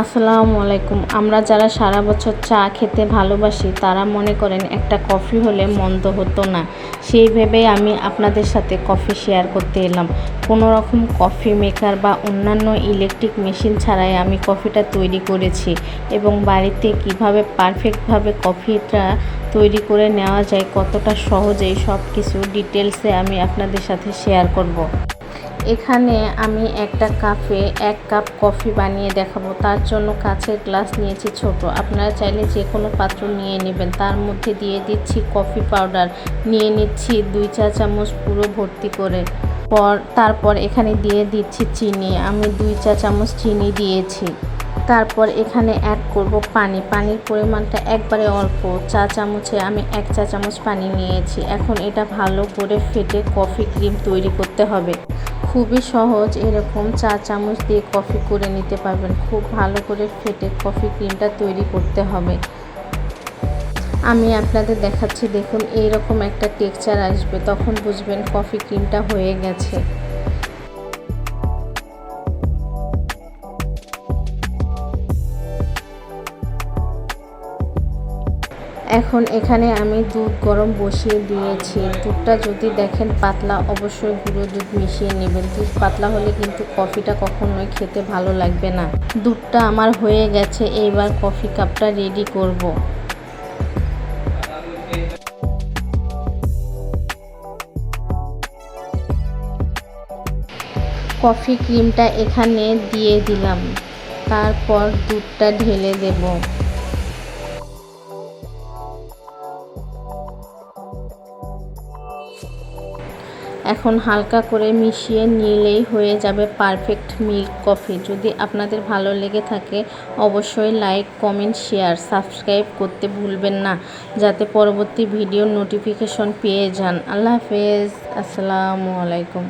আসসালামু আলাইকুম। আমরা যারা সারা বছর চা খেতে ভালোবাসি তারা মনে করেন একটা কফি হলে মন্দ হতো না। সেই ভেবেই আমি আপনাদের সাথে কফি শেয়ার করতে এলাম। কোনো রকম কফি মেকার বা অন্যান্য ইলেকট্রিক মেশিন ছাড়াই আমি কফিটা তৈরি করেছি এবং বাড়িতে কিভাবে পারফেক্টভাবে কফিটা তৈরি করে নেওয়া যায়, কতটা সহজেই সব কিছু ডিটেলসে আমি আপনাদের সাথে শেয়ার করব। এখানে আমি একটা কাপে 1 কাপ কফি বানিয়ে দেখাবো। তার জন্য কাচের গ্লাস নিয়েছি ছোট। আপনারা চাইলে যে কোনো পাত্র নিয়ে নেবেন। তার মধ্যে দিয়ে দিচ্ছি কফি পাউডার, নিয়ে নিচ্ছি 2 চা চামচ পুরো ভর্তি করে। তারপর এখানে দিয়ে দিচ্ছি চিনি। আমি 2 চা চামচ চিনি দিয়েছি। তারপর এখানে অ্যাড করব পানি। পানির পরিমাণটা একবারে অল্প, চা চামচে আমি 1 চা চামচ পানি নিয়েছি। এখন এটা ভালো করে ফেটে কফি ক্রিম তৈরি করতে হবে। খুবই সহজ, এরকম চা চামচ দিয়ে কফি করে নিতে পারবেন। খুব ভালো করে ফেটে কফি ক্রিমটা তৈরি করতে হবে। আমি আপনাদের দেখাচ্ছি, দেখুন এইরকম একটা টেক্সচার আসবে, তখন বুঝবেন কফি ক্রিমটা হয়ে গেছে। এখন এখানে আমি দুধ গরম বসিয়ে দিয়েছি। দুধটা যদি দেখেন পাতলা, অবশ্যই গুঁড়ো দুধ মিশিয়ে নেবেন। দুধ পাতলা হলে কিন্তু কফিটা কখনোই খেতে ভালো লাগবে না। দুধটা আমার হয়ে গেছে, এইবার কফি কাপটা রেডি করব। কফি ক্রিমটা এখানে দিয়ে দিলাম, তারপর দুধটা ঢেলে দেব। এখন হালকা করে মিশিয়ে নিলেই হয়ে যাবে পারফেক্ট মিল্ক কফি। যদি আপনাদের ভালো লেগে থাকে অবশ্যই লাইক, কমেন্ট, শেয়ার, সাবস্ক্রাইব করতে ভুলবেন না, যাতে পরবর্তী ভিডিওর নোটিফিকেশন পেয়ে যান। আল্লাহ হাফেজ। আসসালামু আলাইকুম।